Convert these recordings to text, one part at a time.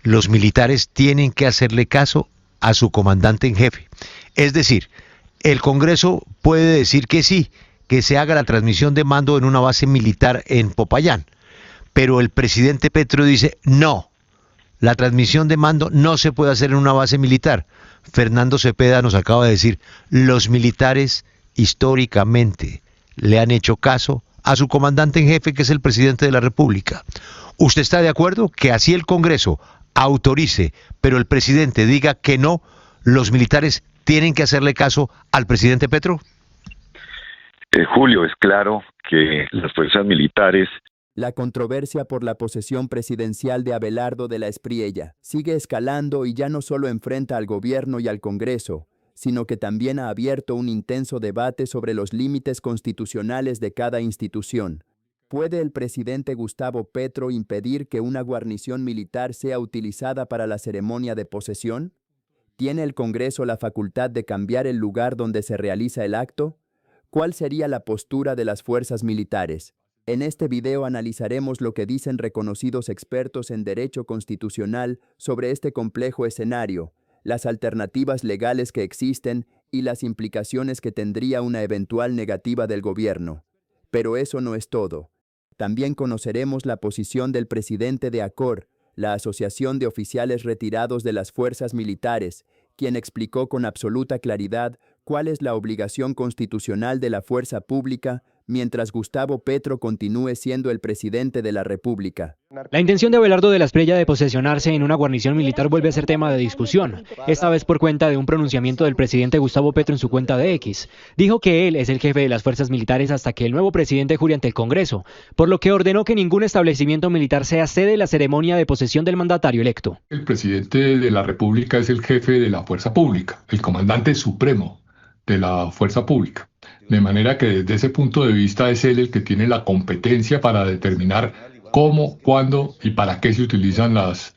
los militares tienen que hacerle caso a su comandante en jefe. Es decir, el Congreso puede decir que sí, que se haga la transmisión de mando en una base militar en Popayán, pero el presidente Petro dice no, la transmisión de mando no se puede hacer en una base militar. Fernando Cepeda nos acaba de decir, los militares históricamente le han hecho caso a su comandante en jefe, que es el presidente de la República. ¿Usted está de acuerdo que así el Congreso autorice, pero el presidente diga que no, los militares tienen que hacerle caso al presidente Petro? Julio, es claro que las fuerzas militares... La controversia por la posesión presidencial de Abelardo de la Espriella sigue escalando y ya no solo enfrenta al gobierno y al Congreso, sino que también ha abierto un intenso debate sobre los límites constitucionales de cada institución. ¿Puede el presidente Gustavo Petro impedir que una guarnición militar sea utilizada para la ceremonia de posesión? ¿Tiene el Congreso la facultad de cambiar el lugar donde se realiza el acto? ¿Cuál sería la postura de las fuerzas militares? En este video analizaremos lo que dicen reconocidos expertos en derecho constitucional sobre este complejo escenario, las alternativas legales que existen y las implicaciones que tendría una eventual negativa del gobierno. Pero eso no es todo. También conoceremos la posición del presidente de ACOR, la Asociación de Oficiales Retirados de las Fuerzas Militares, quien explicó con absoluta claridad cuál es la obligación constitucional de la fuerza pública mientras Gustavo Petro continúe siendo el presidente de la República. La intención de Abelardo de la Espriella de posesionarse en una guarnición militar vuelve a ser tema de discusión, esta vez por cuenta de un pronunciamiento del presidente Gustavo Petro en su cuenta de X. Dijo que él es el jefe de las fuerzas militares hasta que el nuevo presidente jure ante el Congreso, por lo que ordenó que ningún establecimiento militar sea sede de la ceremonia de posesión del mandatario electo. El presidente de la República es el jefe de la fuerza pública, el comandante supremo de la fuerza pública. De manera que desde ese punto de vista es él el que tiene la competencia para determinar cómo, cuándo y para qué se utilizan las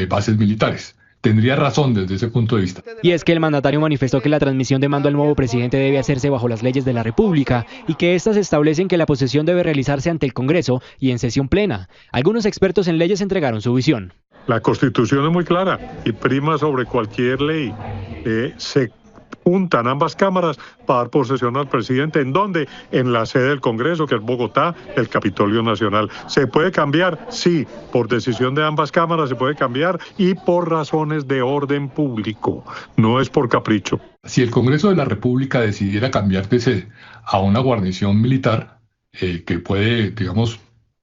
bases militares. Tendría razón desde ese punto de vista. Y es que el mandatario manifestó que la transmisión de mando al nuevo presidente debe hacerse bajo las leyes de la República y que éstas establecen que la posesión debe realizarse ante el Congreso y en sesión plena. Algunos expertos en leyes entregaron su visión. La Constitución es muy clara y prima sobre cualquier ley. Se juntan ambas cámaras para dar posesión al presidente. ¿En dónde? En la sede del Congreso, que es Bogotá, el Capitolio Nacional. ¿Se puede cambiar? Sí, por decisión de ambas cámaras se puede cambiar y por razones de orden público, no es por capricho. Si el Congreso de la República decidiera cambiar de sede a una guarnición militar, que puede, digamos,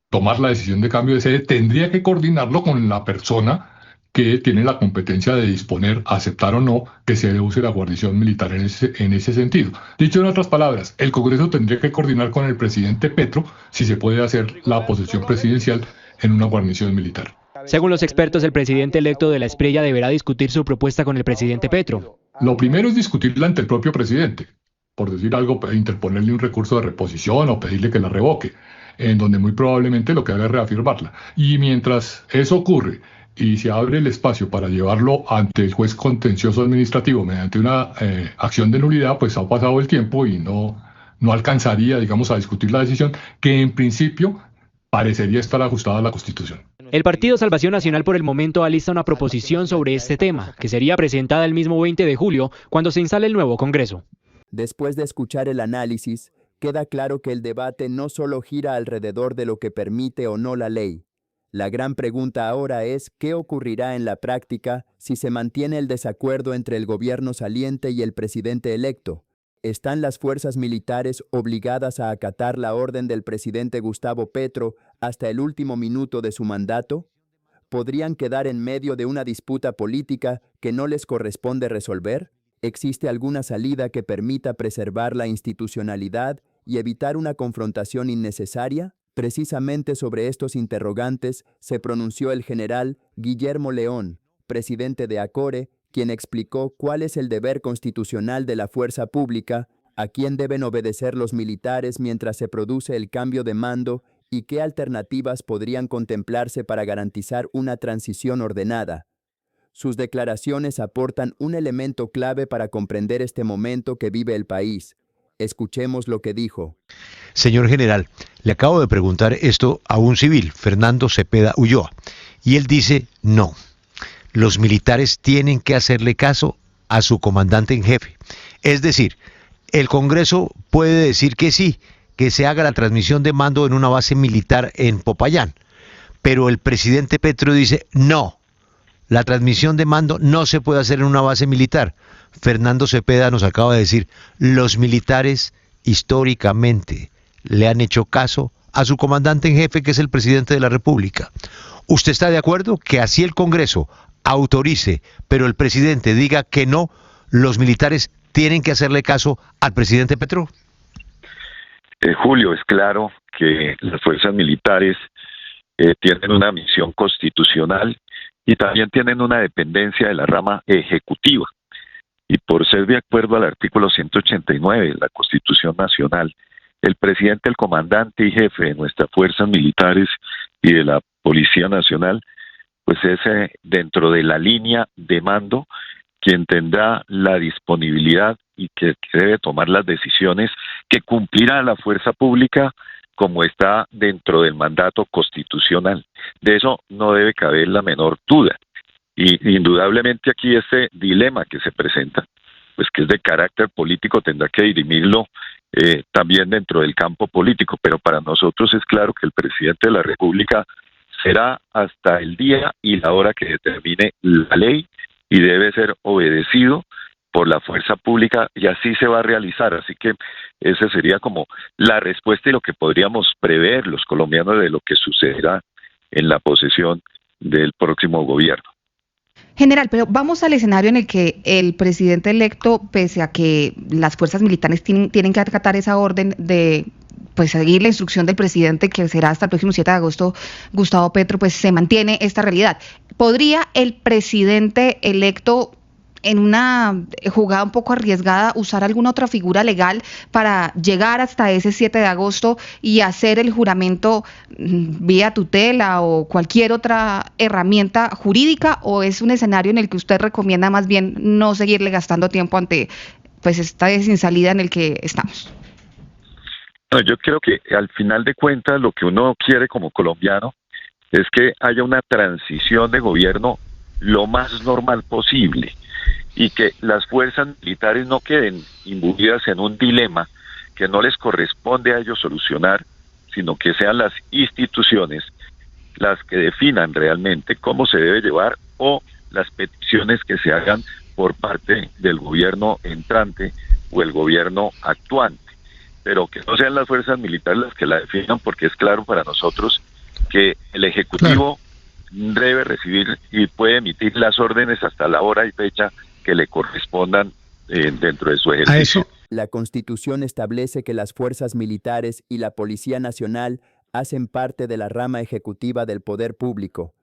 tomar la decisión de cambio de sede, tendría que coordinarlo con la persona que tiene la competencia de disponer, aceptar o no, que se use la guarnición militar en ese sentido. Dicho en otras palabras, el Congreso tendría que coordinar con el presidente Petro si se puede hacer la posesión presidencial en una guarnición militar. Según los expertos, el presidente electo de la Espriella deberá discutir su propuesta con el presidente Petro. Lo primero es discutirla ante el propio presidente, por decir algo, interponerle un recurso de reposición o pedirle que la revoque, en donde muy probablemente lo que haga es reafirmarla. Y mientras eso ocurre, y se abre el espacio para llevarlo ante el juez contencioso administrativo mediante una acción de nulidad, pues ha pasado el tiempo y no alcanzaría, digamos, a discutir la decisión que en principio parecería estar ajustada a la Constitución. El Partido Salvación Nacional por el momento alista una proposición sobre este tema, que sería presentada el mismo 20 de julio, cuando se instale el nuevo Congreso. Después de escuchar el análisis, queda claro que el debate no solo gira alrededor de lo que permite o no la ley. La gran pregunta ahora es ¿qué ocurrirá en la práctica si se mantiene el desacuerdo entre el gobierno saliente y el presidente electo? ¿Están las fuerzas militares obligadas a acatar la orden del presidente Gustavo Petro hasta el último minuto de su mandato? ¿Podrían quedar en medio de una disputa política que no les corresponde resolver? ¿Existe alguna salida que permita preservar la institucionalidad y evitar una confrontación innecesaria? Precisamente sobre estos interrogantes se pronunció el general Guillermo León, presidente de ACORE, quien explicó cuál es el deber constitucional de la fuerza pública, a quién deben obedecer los militares mientras se produce el cambio de mando y qué alternativas podrían contemplarse para garantizar una transición ordenada. Sus declaraciones aportan un elemento clave para comprender este momento que vive el país. Escuchemos lo que dijo. Señor general, le acabo de preguntar esto a un civil, Fernando Cepeda Ulloa, y él dice no. los militares tienen que hacerle caso a su comandante en jefe. Es decir, el Congreso puede decir que sí, que se haga la transmisión de mando en una base militar en Popayán, pero el presidente Petro dice no, la transmisión de mando no se puede hacer en una base militar. Fernando Cepeda nos acaba de decir, los militares históricamente le han hecho caso a su comandante en jefe, que es el presidente de la República. ¿Usted está de acuerdo que así el Congreso autorice, pero el presidente diga que no, los militares tienen que hacerle caso al presidente Petro? Julio, es claro que las fuerzas militares tienen una misión constitucional y también tienen una dependencia de la rama ejecutiva. Y por ser de acuerdo al artículo 189 de la Constitución Nacional, el presidente, el comandante y jefe de nuestras fuerzas militares y de la Policía Nacional, pues es dentro de la línea de mando quien tendrá la disponibilidad y que debe tomar las decisiones que cumplirá la fuerza pública como está dentro del mandato constitucional. De eso no debe caber la menor duda. Y indudablemente aquí este dilema que se presenta, pues que es de carácter político, tendrá que dirimirlo también dentro del campo político, pero para nosotros es claro que el presidente de la República será hasta el día y la hora que determine la ley y debe ser obedecido por la fuerza pública y así se va a realizar. Así que esa sería como la respuesta y lo que podríamos prever los colombianos de lo que sucederá en la posesión del próximo gobierno. General, pero vamos al escenario en el que el presidente electo, pese a que las fuerzas militares tienen que acatar esa orden de pues seguir la instrucción del presidente, que será hasta el próximo 7 de agosto, Gustavo Petro, pues se mantiene esta realidad. ¿Podría el presidente electo, en una jugada un poco arriesgada, usar alguna otra figura legal para llegar hasta ese 7 de agosto y hacer el juramento vía tutela o cualquier otra herramienta jurídica, o es un escenario en el que usted recomienda más bien no seguirle gastando tiempo ante pues esta sin salida en el que estamos? No, yo creo que al final de cuentas lo que uno quiere como colombiano es que haya una transición de gobierno lo más normal posible y que las fuerzas militares no queden imbuidas en un dilema que no les corresponde a ellos solucionar, sino que sean las instituciones las que definan realmente cómo se debe llevar o las peticiones que se hagan por parte del gobierno entrante o el gobierno actuante, pero que no sean las fuerzas militares las que la definan, porque es claro para nosotros que el Ejecutivo debe recibir y puede emitir las órdenes hasta la hora y fecha que le correspondan dentro de su ejercicio. La Constitución establece que las fuerzas militares y la Policía Nacional hacen parte de la rama ejecutiva del poder público.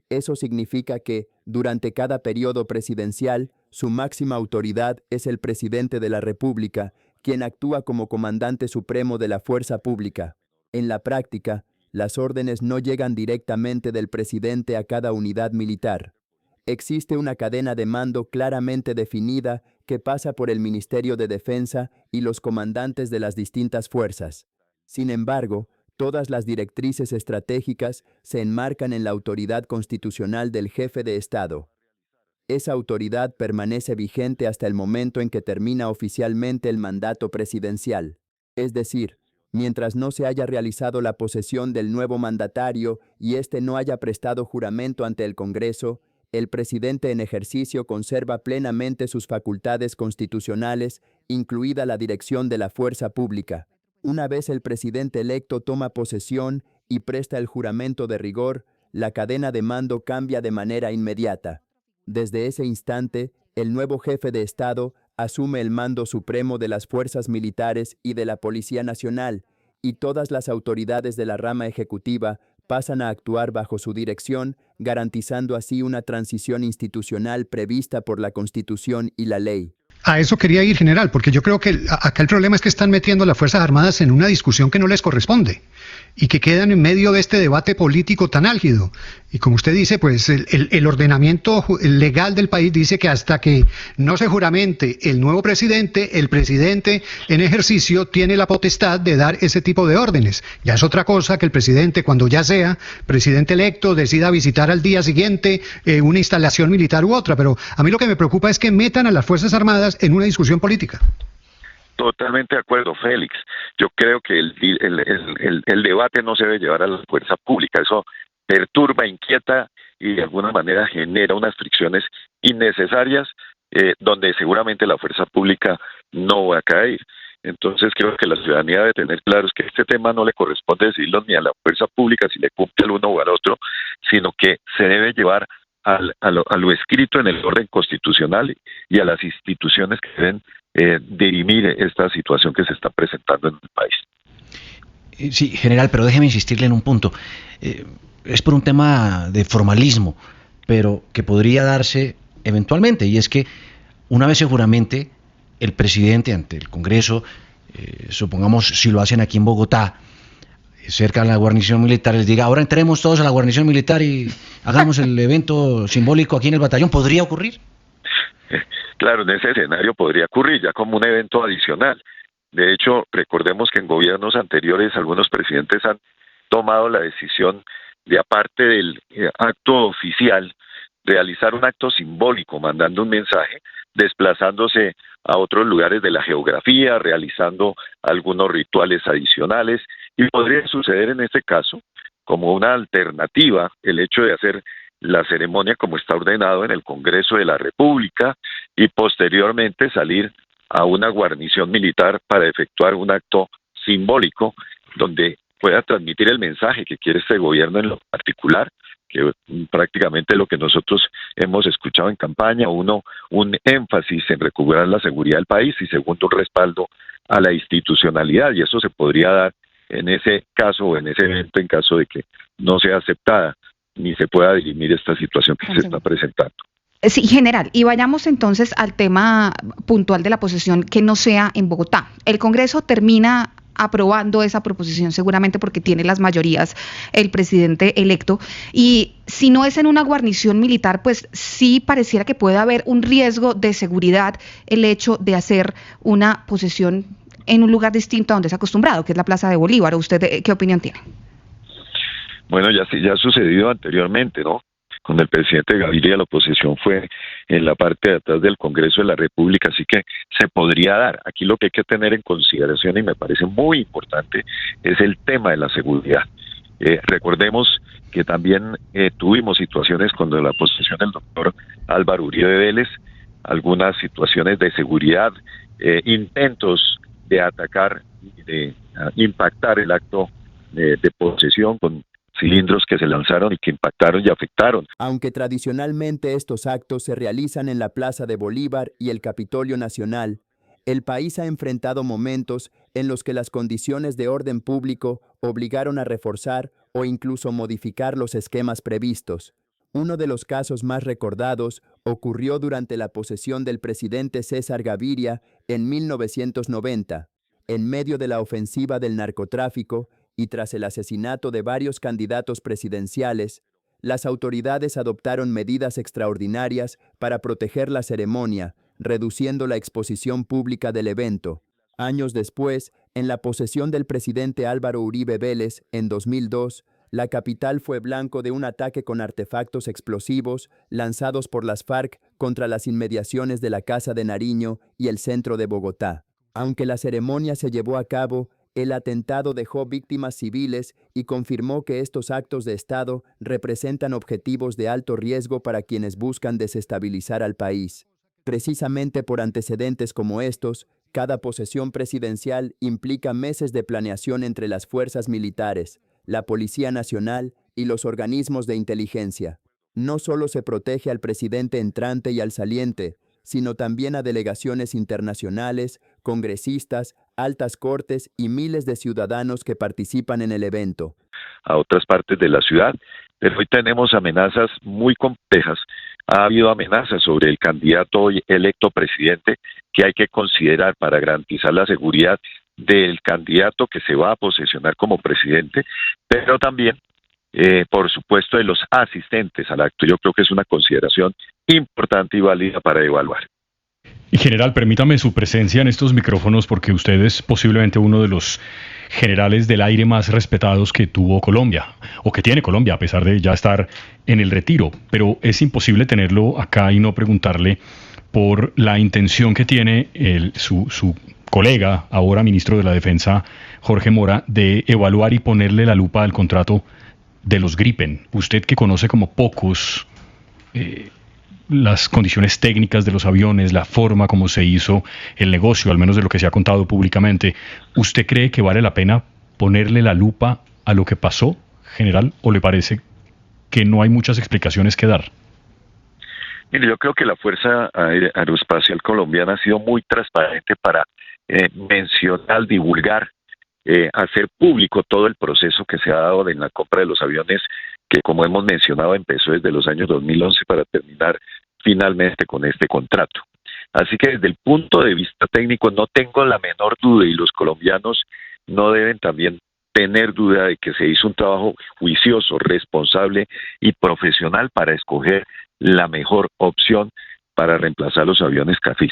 Eso significa que, durante cada periodo presidencial, su máxima autoridad es el presidente de la República, quien actúa como comandante supremo de la fuerza pública. En la práctica, las órdenes no llegan directamente del presidente a cada unidad militar. Existe una cadena de mando claramente definida que pasa por el Ministerio de Defensa y los comandantes de las distintas fuerzas. Sin embargo, todas las directrices estratégicas se enmarcan en la autoridad constitucional del jefe de Estado. Esa autoridad permanece vigente hasta el momento en que termina oficialmente el mandato presidencial. Es decir, mientras no se haya realizado la posesión del nuevo mandatario y éste no haya prestado juramento ante el Congreso, el presidente en ejercicio conserva plenamente sus facultades constitucionales, incluida la dirección de la fuerza pública. Una vez el presidente electo toma posesión y presta el juramento de rigor, la cadena de mando cambia de manera inmediata. Desde ese instante, el nuevo jefe de Estado asume el mando supremo de las fuerzas militares y de la Policía Nacional, y todas las autoridades de la rama ejecutiva pasan a actuar bajo su dirección, garantizando así una transición institucional prevista por la Constitución y la ley. A eso quería ir, general, porque yo creo que acá el problema es que están metiendo a las Fuerzas Armadas en una discusión que no les corresponde y que quedan en medio de este debate político tan álgido. Y como usted dice, pues el ordenamiento legal del país dice que hasta que no se juramente el nuevo presidente, el presidente en ejercicio tiene la potestad de dar ese tipo de órdenes. Ya es otra cosa que el presidente, cuando ya sea presidente electo, decida visitar al día siguiente una instalación militar u otra. Pero a mí lo que me preocupa es que metan a las Fuerzas Armadas en una discusión política. Totalmente de acuerdo, Félix. Yo creo que el debate no se debe llevar a la fuerza pública. Eso perturba, inquieta y de alguna manera genera unas fricciones innecesarias donde seguramente la fuerza pública no va a caer. Entonces creo que la ciudadanía debe tener claro que este tema no le corresponde decidirlo ni a la fuerza pública si le cumple al uno o al otro, sino que se debe llevar a lo escrito en el orden constitucional y a las instituciones que deben dirimir esta situación que se está presentando en el país. Sí, general, pero déjeme insistirle en un punto. Es por un tema de formalismo, pero que podría darse eventualmente, y es que una vez se juramente el presidente ante el Congreso, supongamos si lo hacen aquí en Bogotá, cerca de la guarnición militar, les diga, ahora entremos todos a la guarnición militar y hagamos el evento simbólico aquí en el batallón, ¿podría ocurrir? Claro, en ese escenario podría ocurrir ya como un evento adicional. De hecho, recordemos que en gobiernos anteriores algunos presidentes han tomado la decisión de, aparte del acto oficial, realizar un acto simbólico, mandando un mensaje, desplazándose a otros lugares de la geografía, realizando algunos rituales adicionales, y podría suceder en este caso como una alternativa el hecho de hacer la ceremonia como está ordenado en el Congreso de la República y posteriormente salir a una guarnición militar para efectuar un acto simbólico donde pueda transmitir el mensaje que quiere este gobierno en lo particular, que prácticamente lo que nosotros hemos escuchado en campaña, uno, un énfasis en recuperar la seguridad del país y segundo, un respaldo a la institucionalidad, y eso se podría dar en ese caso o en ese evento en caso de que no sea aceptada ni se pueda dirimir esta situación que se está presentando. Sí, general, y vayamos entonces al tema puntual de la posesión que no sea en Bogotá. El Congreso termina aprobando esa proposición seguramente porque tiene las mayorías el presidente electo, y si no es en una guarnición militar, pues sí pareciera que puede haber un riesgo de seguridad el hecho de hacer una posesión en un lugar distinto a donde es acostumbrado, que es la Plaza de Bolívar. ¿Usted qué opinión tiene? Bueno, ya ha sucedido anteriormente, ¿no? Con el presidente Gaviria la posesión fue en la parte de atrás del Congreso de la República, así que se podría dar. Aquí lo que hay que tener en consideración, y me parece muy importante, es el tema de la seguridad. Recordemos que también tuvimos situaciones cuando la posesión del doctor Álvaro Uribe Vélez, algunas situaciones de seguridad, intentos de atacar y de impactar el acto de posesión con cilindros que se lanzaron y que impactaron y afectaron. Aunque tradicionalmente estos actos se realizan en la Plaza de Bolívar y el Capitolio Nacional, el país ha enfrentado momentos en los que las condiciones de orden público obligaron a reforzar o incluso modificar los esquemas previstos. Uno de los casos más recordados ocurrió durante la posesión del presidente César Gaviria en 1990, en medio de la ofensiva del narcotráfico y tras el asesinato de varios candidatos presidenciales. Las autoridades adoptaron medidas extraordinarias para proteger la ceremonia, reduciendo la exposición pública del evento. Años después, en la posesión del presidente Álvaro Uribe Vélez, en 2002, la capital fue blanco de un ataque con artefactos explosivos lanzados por las FARC contra las inmediaciones de la Casa de Nariño y el centro de Bogotá. Aunque la ceremonia se llevó a cabo, el atentado dejó víctimas civiles y confirmó que estos actos de Estado representan objetivos de alto riesgo para quienes buscan desestabilizar al país. Precisamente por antecedentes como estos, cada posesión presidencial implica meses de planeación entre las fuerzas militares, la Policía Nacional y los organismos de inteligencia. No solo se protege al presidente entrante y al saliente, sino también a delegaciones internacionales, congresistas, altas cortes y miles de ciudadanos que participan en el evento. A otras partes de la ciudad, pero hoy tenemos amenazas muy complejas ha habido amenazas sobre el candidato hoy electo presidente que hay que considerar para garantizar la seguridad del candidato que se va a posesionar como presidente, pero también, por supuesto, de los asistentes al acto. Yo creo que es una consideración importante y válida para evaluar. Y general, permítame su presencia en estos micrófonos porque usted es posiblemente uno de los generales del aire más respetados que tuvo Colombia, o que tiene Colombia, a pesar de ya estar en el retiro. Pero es imposible tenerlo acá y no preguntarle por la intención que tiene su colega, ahora ministro de la Defensa, Jorge Mora, de evaluar y ponerle la lupa al contrato de los Gripen. Usted que conoce como pocos las condiciones técnicas de los aviones, la forma como se hizo el negocio, al menos de lo que se ha contado públicamente, ¿usted cree que vale la pena ponerle la lupa a lo que pasó, general, o le parece que no hay muchas explicaciones que dar? Mire, yo creo que la Fuerza Aeroespacial Colombiana ha sido muy transparente para mencionar, divulgar, hacer público todo el proceso que se ha dado en la compra de los aviones, que como hemos mencionado empezó desde los años 2011 para terminar finalmente con este contrato. Así que desde el punto de vista técnico no tengo la menor duda, y los colombianos no deben también tener duda de que se hizo un trabajo juicioso, responsable y profesional para escoger la mejor opción para reemplazar los aviones CAFIR.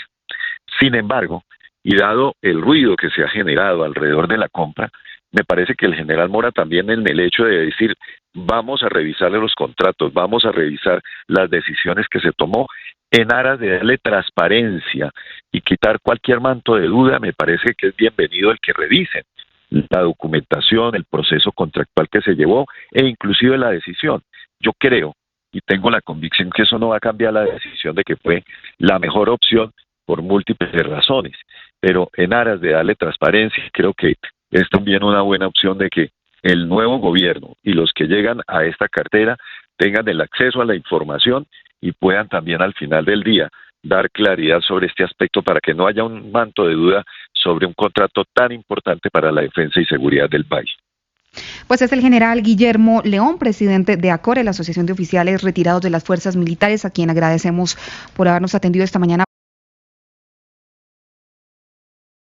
Sin embargo, y dado el ruido que se ha generado alrededor de la compra, me parece que el general Mora también, en el hecho de decir vamos a revisarle los contratos, vamos a revisar las decisiones que se tomó en aras de darle transparencia y quitar cualquier manto de duda, me parece que es bienvenido el que revisen la documentación, el proceso contractual que se llevó e inclusive la decisión. Yo creo y tengo la convicción que eso no va a cambiar la decisión de que fue la mejor opción por múltiples razones, pero en aras de darle transparencia, creo que es también una buena opción de que el nuevo gobierno y los que llegan a esta cartera tengan el acceso a la información y puedan también al final del día dar claridad sobre este aspecto para que no haya un manto de duda sobre un contrato tan importante para la defensa y seguridad del país. Pues es el general Guillermo León, presidente de ACORE, la Asociación de Oficiales Retirados de las Fuerzas Militares, a quien agradecemos por habernos atendido esta mañana.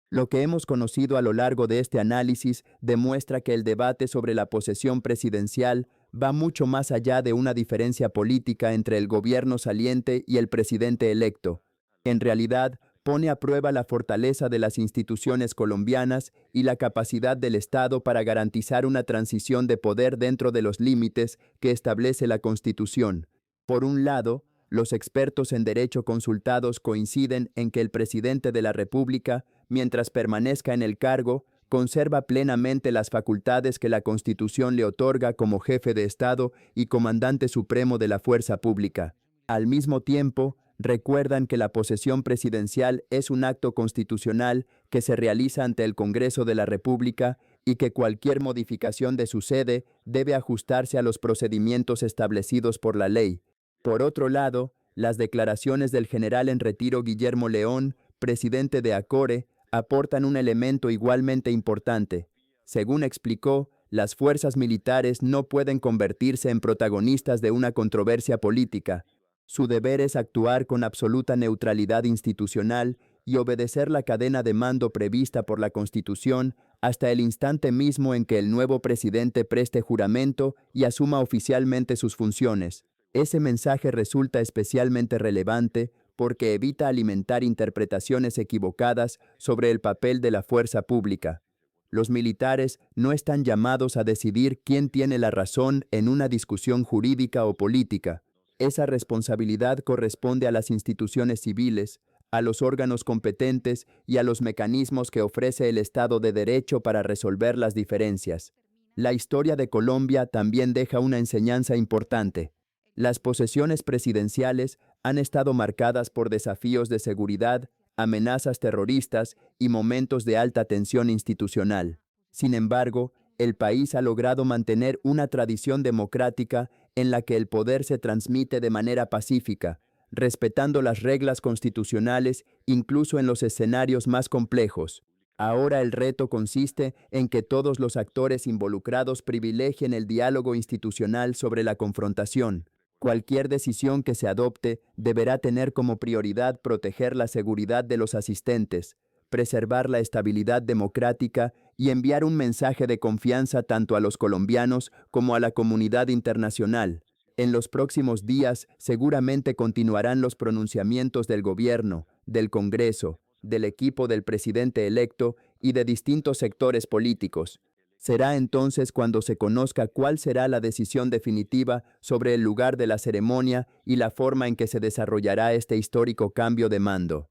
Lo que hemos conocido a lo largo de este análisis demuestra que el debate sobre la posesión presidencial va mucho más allá de una diferencia política entre el gobierno saliente y el presidente electo. En realidad, pone a prueba la fortaleza de las instituciones colombianas y la capacidad del Estado para garantizar una transición de poder dentro de los límites que establece la Constitución. Por un lado, los expertos en derecho consultados coinciden en que el presidente de la República, mientras permanezca en el cargo, conserva plenamente las facultades que la Constitución le otorga como jefe de Estado y comandante supremo de la fuerza pública. Al mismo tiempo, recuerdan que la posesión presidencial es un acto constitucional que se realiza ante el Congreso de la República y que cualquier modificación de su sede debe ajustarse a los procedimientos establecidos por la ley. Por otro lado, las declaraciones del general en retiro Guillermo León, presidente de ACORE, aportan un elemento igualmente importante. Según explicó, las fuerzas militares no pueden convertirse en protagonistas de una controversia política. Su deber es actuar con absoluta neutralidad institucional y obedecer la cadena de mando prevista por la Constitución hasta el instante mismo en que el nuevo presidente preste juramento y asuma oficialmente sus funciones. Ese mensaje resulta especialmente relevante porque evita alimentar interpretaciones equivocadas sobre el papel de la fuerza pública. Los militares no están llamados a decidir quién tiene la razón en una discusión jurídica o política. Esa responsabilidad corresponde a las instituciones civiles, a los órganos competentes y a los mecanismos que ofrece el Estado de Derecho para resolver las diferencias. La historia de Colombia también deja una enseñanza importante. Las posesiones presidenciales han estado marcadas por desafíos de seguridad, amenazas terroristas y momentos de alta tensión institucional. Sin embargo, el país ha logrado mantener una tradición democrática en la que el poder se transmite de manera pacífica, respetando las reglas constitucionales incluso en los escenarios más complejos. Ahora el reto consiste en que todos los actores involucrados privilegien el diálogo institucional sobre la confrontación. Cualquier decisión que se adopte deberá tener como prioridad proteger la seguridad de los asistentes, preservar la estabilidad democrática y enviar un mensaje de confianza tanto a los colombianos como a la comunidad internacional. En los próximos días seguramente continuarán los pronunciamientos del gobierno, del Congreso, del equipo del presidente electo y de distintos sectores políticos. Será entonces cuando se conozca cuál será la decisión definitiva sobre el lugar de la ceremonia y la forma en que se desarrollará este histórico cambio de mando.